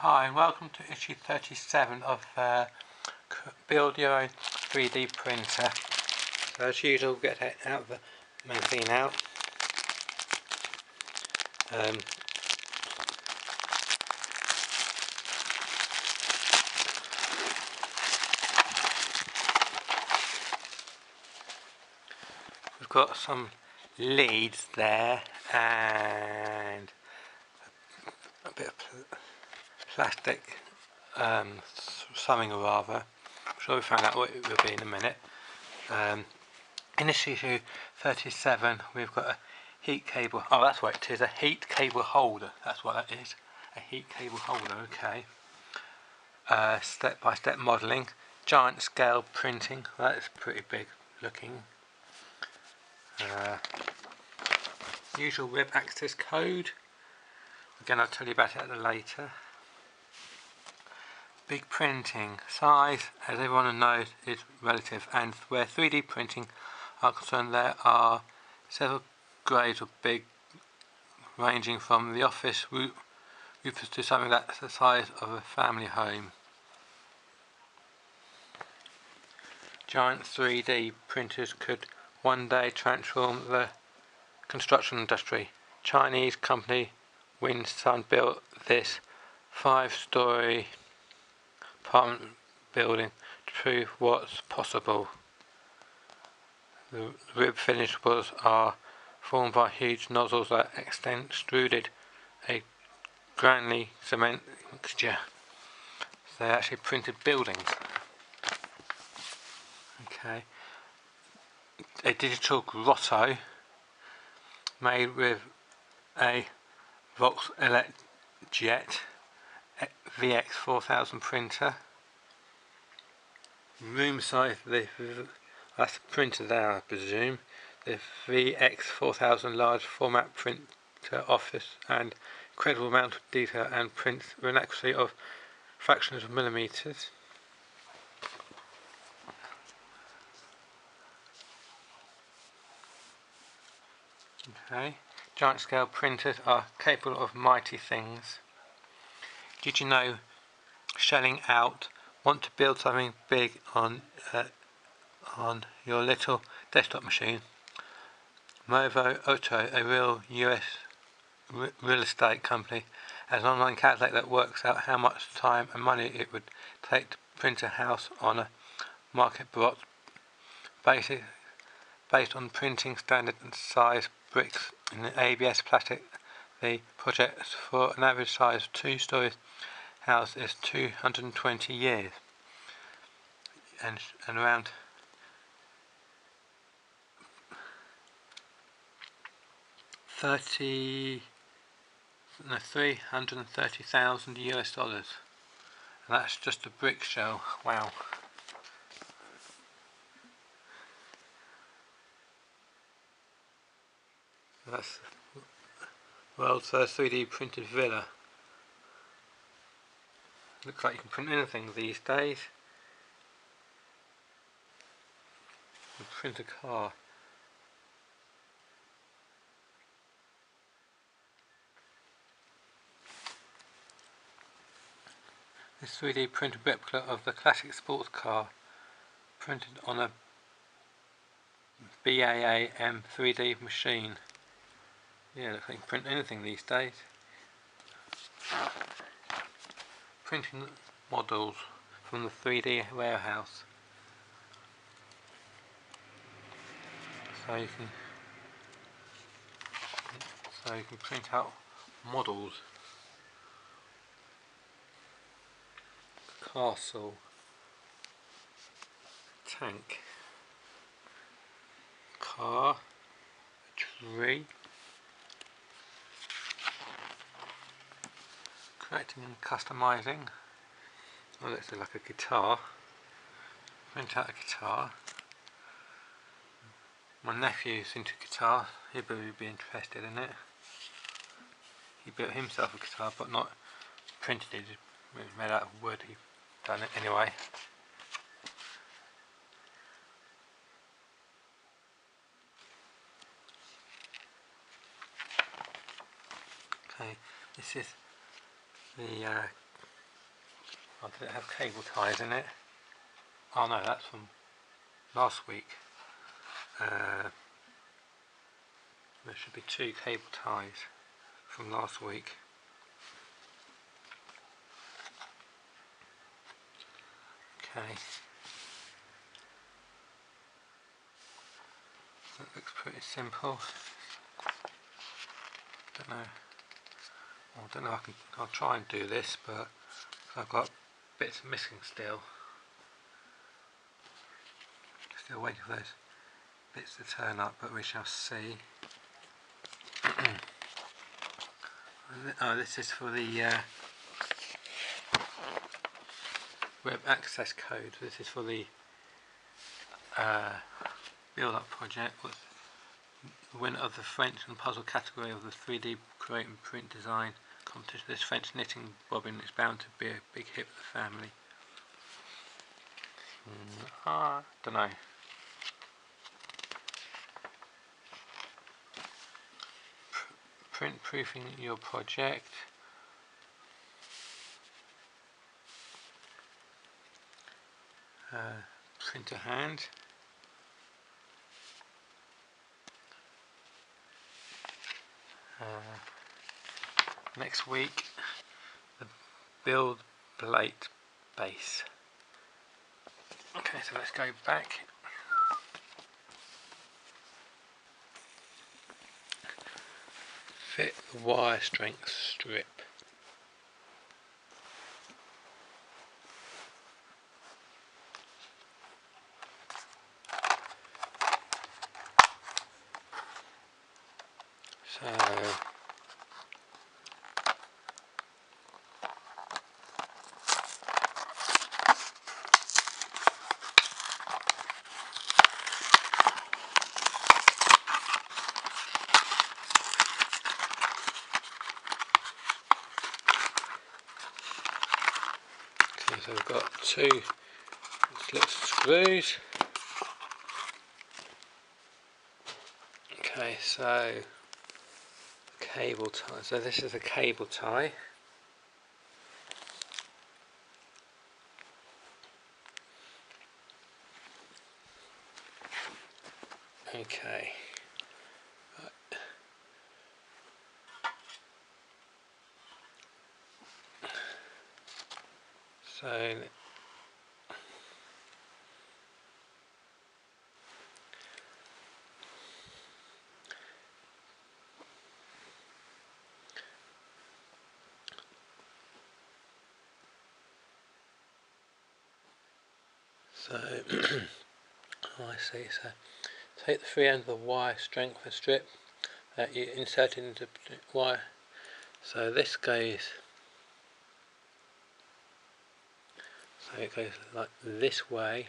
Hi and welcome to issue 37 of Build Your Own 3D Printer. So as usual, get it out of the magazine out. We've got some leads there and a bit of plastic, something or other. I'm sure we'll find out what it will be in a minute. In this issue 37 we've got a heat cable. Oh, that's what it is, a heat cable holder. That's what that is, a heat cable holder. Okay. Step-by-step modelling, giant scale printing. That is pretty big looking. Usual web access code. Again, I'll tell you about it later. Big printing. Size, as everyone knows, is relative, and where 3D printing are concerned, there are several grades of big, ranging from the office roofers to something that's the size of a family home. Giant 3D printers could one day transform the construction industry. Chinese company Winsun built this 5-story apartment building to prove what's possible. The rib finish are formed by huge nozzles that extruded a granular cement mixture. So they actually printed buildings. Okay. A digital grotto made with a Volkswagen VX4000 printer. Room size, that's the printer there, I presume. The VX4000 large format printer office and incredible amount of detail and prints with an accuracy of fractions of millimeters. Okay. Giant scale printers are capable of mighty things. Did you know, shelling out, want to build something big on your little desktop machine? Movo Auto, a real US real estate company, has an online calculator that works out how much time and money it would take to print a house on a market basis based on printing standard and size bricks in the ABS plastic. The project for an average size 2-story house is 220 years and around $330,000 US, and that's just a brick shell. Wow. That's the world's first 3D printed villa. Looks like you can print anything these days. You print a car. This 3D printed replica of the classic sports car, printed on a BAAM 3D machine. Yeah, looks like you can print anything these days. Printing models from the 3D warehouse. So you can print out models. Castle, tank, car, tree. Creating and customizing. Oh, looks like a guitar. Print out a guitar. My nephew's into guitar. He'd probably be interested in it. He built himself a guitar, but not printed it. It was made out of wood. He done it anyway. Okay, this is the Oh, did it have cable ties in it? Oh no, that's from last week. There should be 2 cable ties from last week. Okay. That looks pretty simple. Don't know. Well, I don't know. I'll try and do this, but I've got bits missing still. Still waiting for those bits to turn up, but we shall see. Oh, this is for the web access code. This is for the build-up project. The winner of the French and puzzle category of the 3D create and print design competition. This French knitting bobbin is bound to be a big hit for the family. Don't know. Print proofing your project. Printer hand. Next week, the build plate base. Okay, so let's go back. Fit the wire strength strip. So we've got 2 slip screws. Okay, so cable tie. So this is a cable tie. Okay. Right. So oh, I see. So take the free end of the wire strength strip that you inserted into the wire. So this goes. So it goes like this way.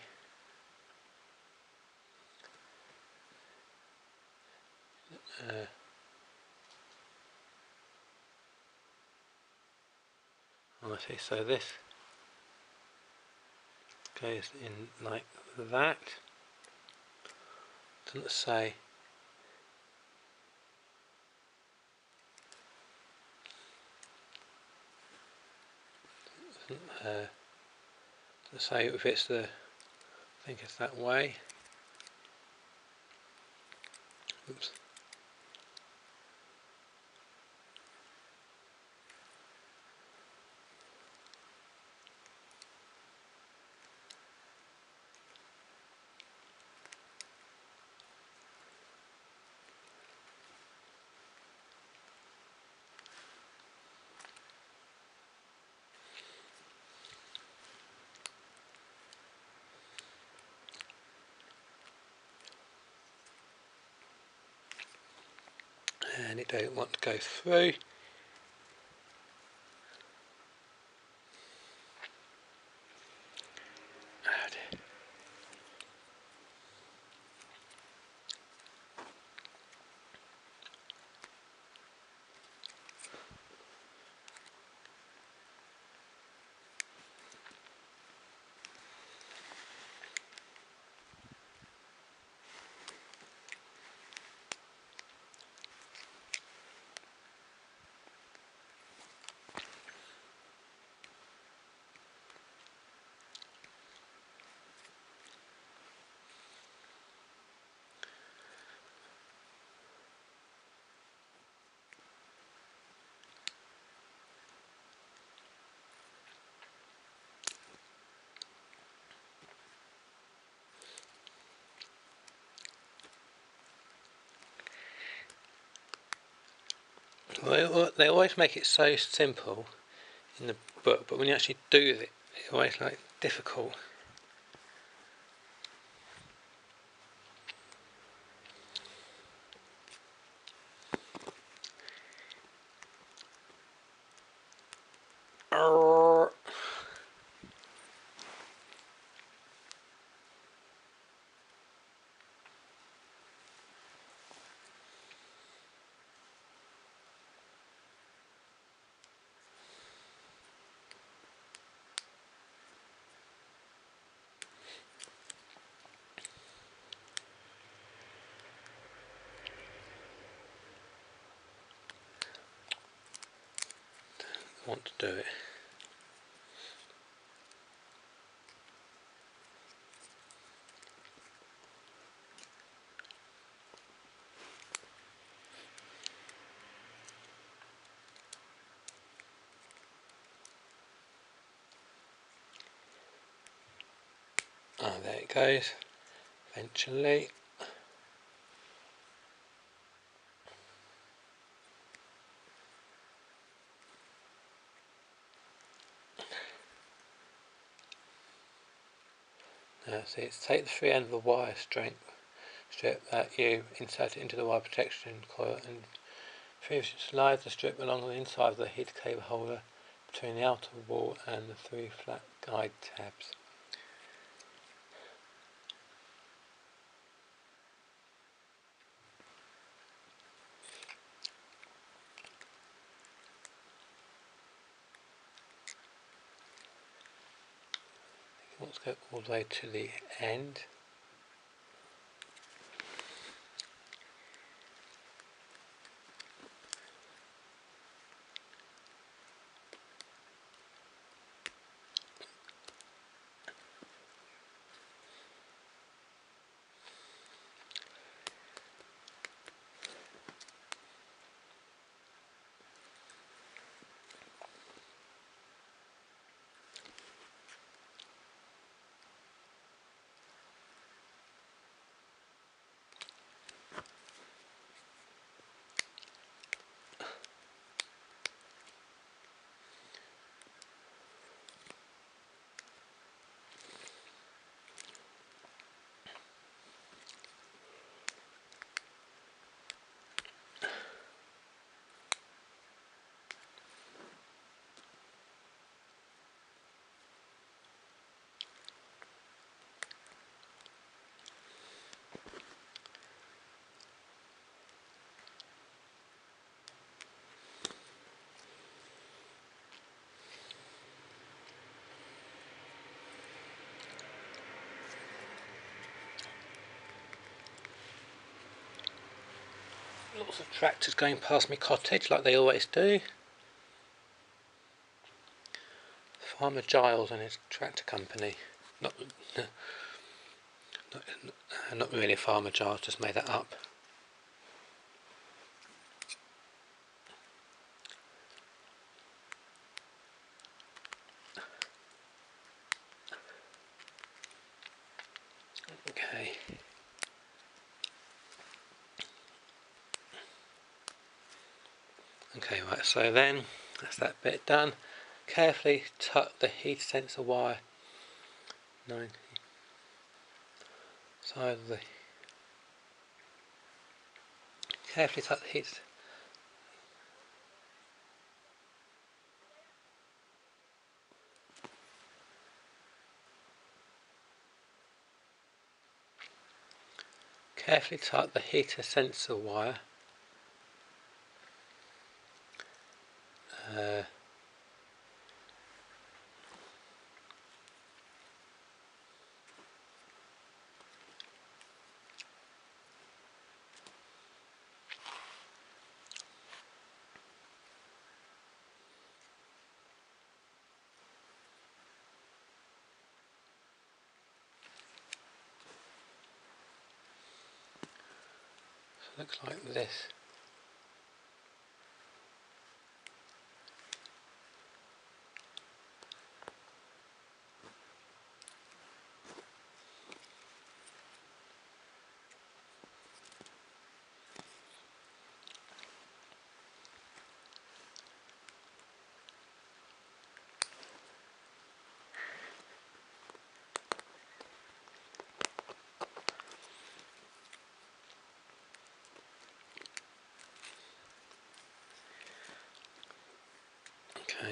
I see. So this goes in like that. Doesn't say. Doesn't say if it's the. I think it's that way. Oops. And it don't want to go through. They always make it so simple in the book, but when you actually do it, it's always like difficult. Want to do it. Oh, there it goes. Eventually. Now see, it's take the free end of the wire strip that you insert it into the wire protection coil and slide the strip along the inside of the heat cable holder between the outer wall and the 3 flat guide tabs. Let's go all the way to the end. Lots of tractors going past my cottage like they always do. Farmer Giles and his tractor company. Not really Farmer Giles, just made that up. Okay. Okay, right, so then that's that bit done. Carefully tuck the heat sensor wire 90 side of the carefully tuck the heat carefully tuck the heater sensor wire looks like this.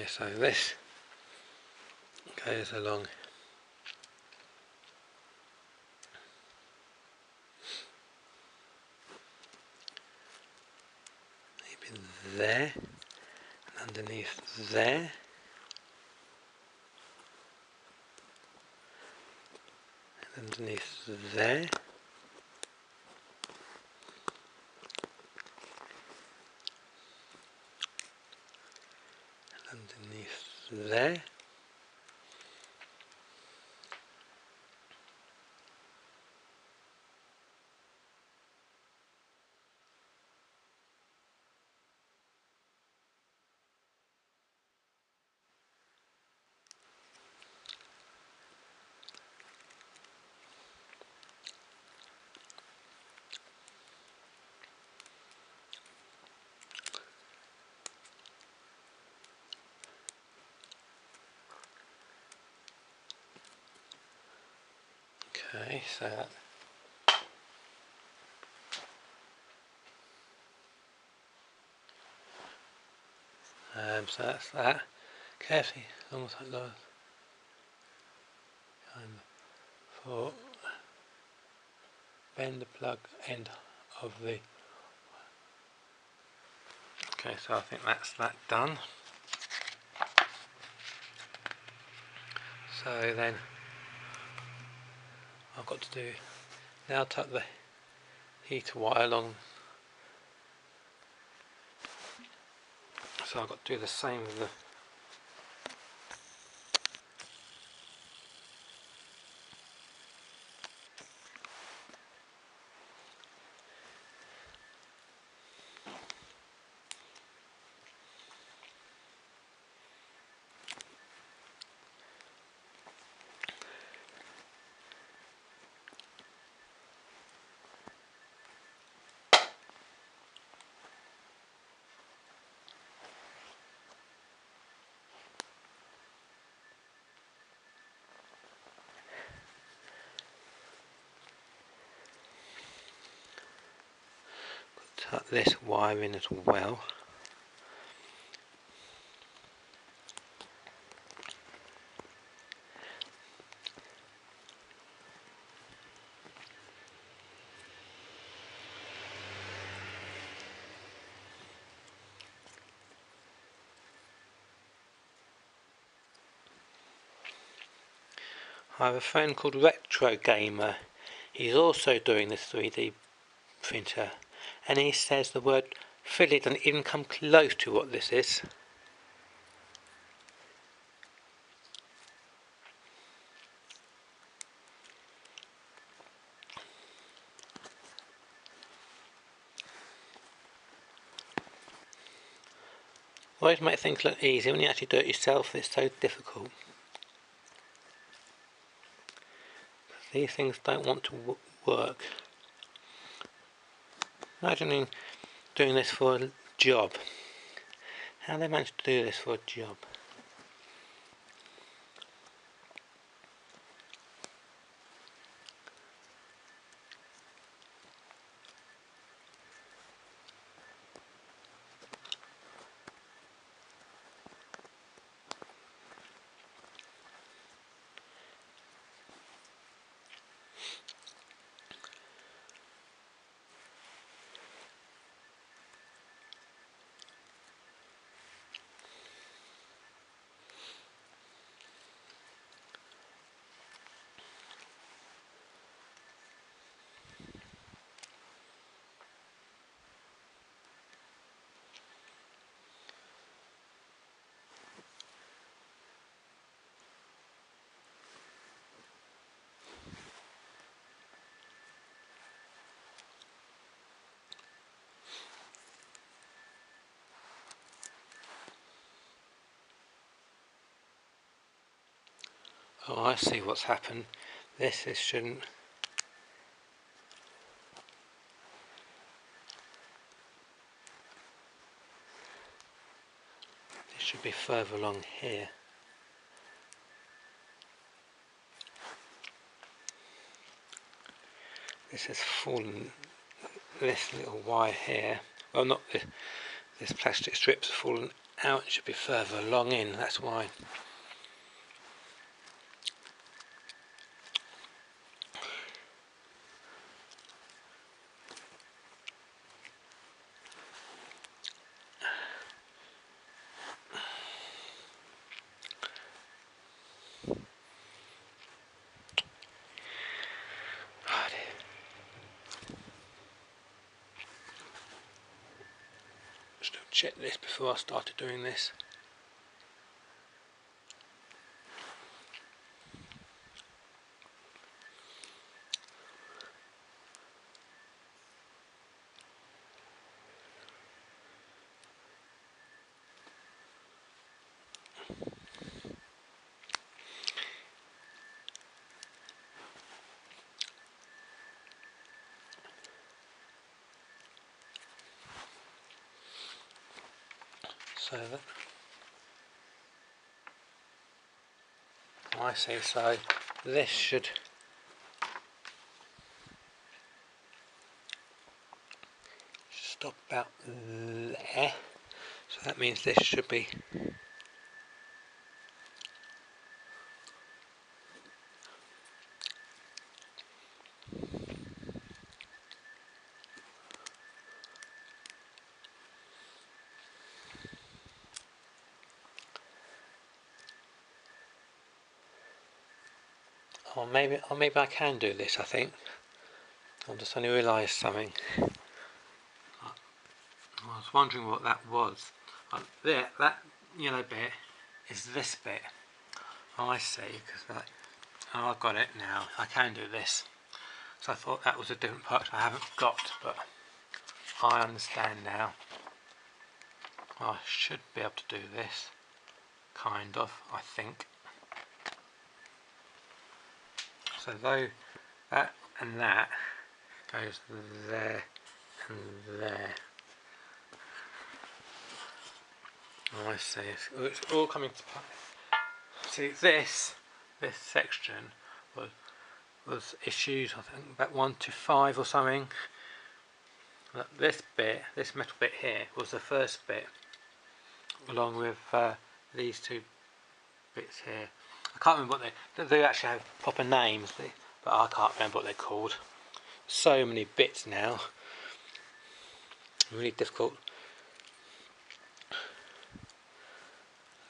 Okay, so this goes along maybe there, and underneath there, and underneath there, and underneath there. Okay, so so that's that. Carefully, almost like that. For bend the plug end of the. Okay, so I think that's that done. So then I've got to do now tuck the heater wire along. So I've got to do the same with the tuck this wire in as well. I have a friend called Retro Gamer. He's also doing this 3D printer, and he says the word Fiddley doesn't even come close to what this is. Always make things look easy when you actually do it yourself. It's so difficult. These things don't want to work. Imagine doing this for a job. How they managed to do this for a job? Oh, I see what's happened. This shouldn't. This should be further along here. This has fallen. This little wire here. Well, not this. This plastic strip's fallen out, it should be further along in, that's why. Just check this before I started doing this. So that I see, so this should stop about there, so that means this should be or maybe I can do this. I think I've just only realised something. I was wondering what that was. There, that yellow bit is this bit. Oh, I see, because oh, I've got it now. I can do this. So I thought that was a different part I haven't got, but I understand now. I should be able to do this, kind of, I think. So though that and that goes there and there. Oh, I see. It's all coming to play. See, this section was issues, I think, about 1 to 5 or something. This bit, this metal bit here, was the first bit, along with these two bits here. I can't remember what they actually have proper names, but I can't remember what they're called. So many bits now, really difficult.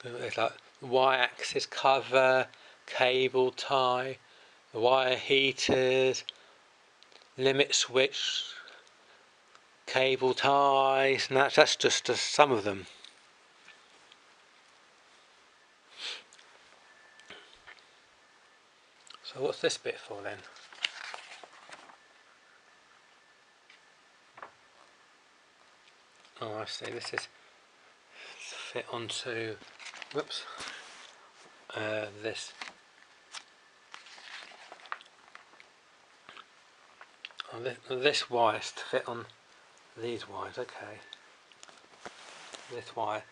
It's like Y-axis cover, cable tie, the wire heaters, limit switch, cable ties, and that's just some of them. So what's this bit for then? Oh, I see, this is fit onto, whoops, this. Oh, this wire is to fit on these wires, okay. This wire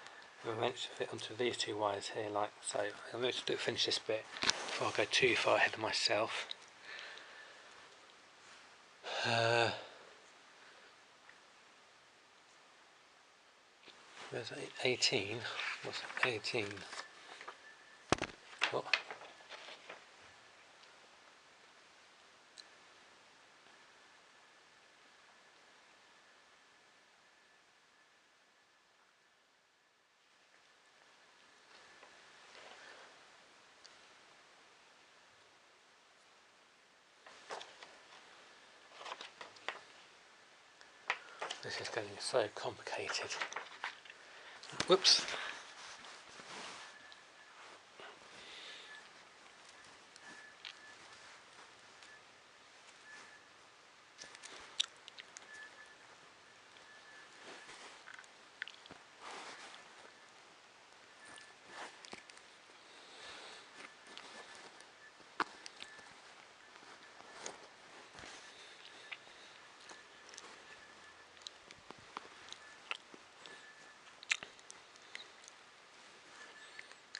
will meant to fit onto these two wires here, like so. I'm going to finish this bit before I go too far ahead of myself. There's 18. What's 18? What? This is getting so complicated. Whoops.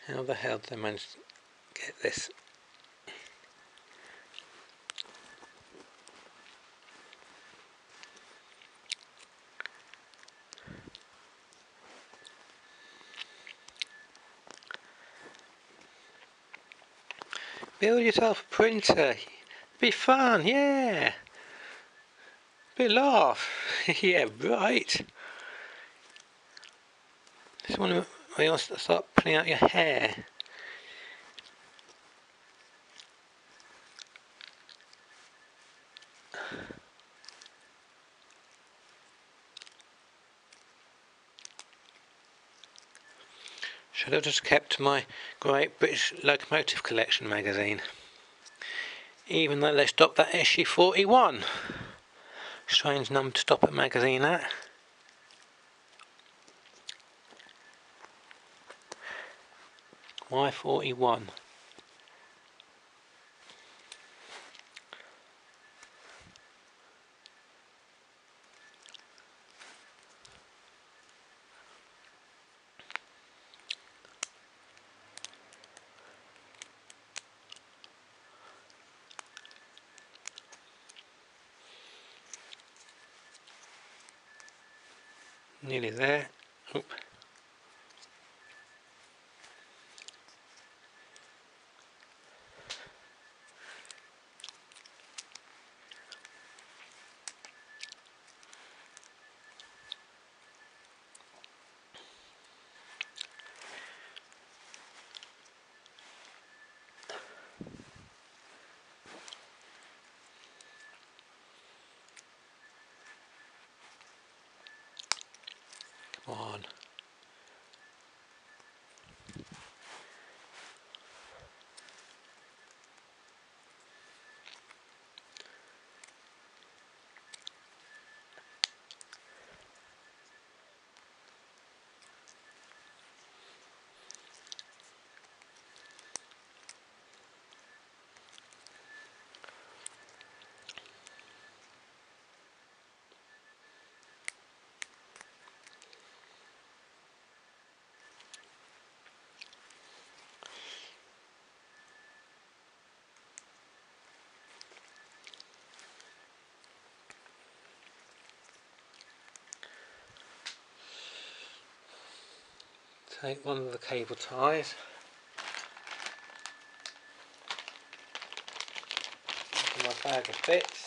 How the hell did I manage to get this? Build yourself a printer. Be fun, yeah. Be laugh. Yeah, right. Just want to start pulling out your hair. Should have just kept my Great British Locomotive Collection magazine. Even though they stopped that issue 41. Strange number to stop a magazine at. Why 41? Nearly there. Oop. Come on. Take one of the cable ties. Into my bag of bits.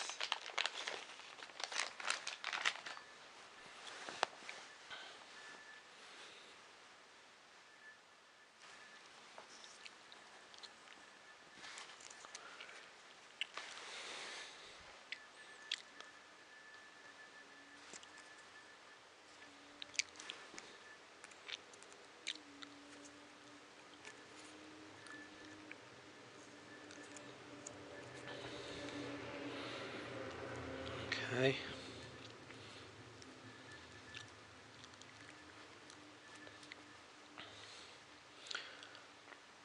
Okay.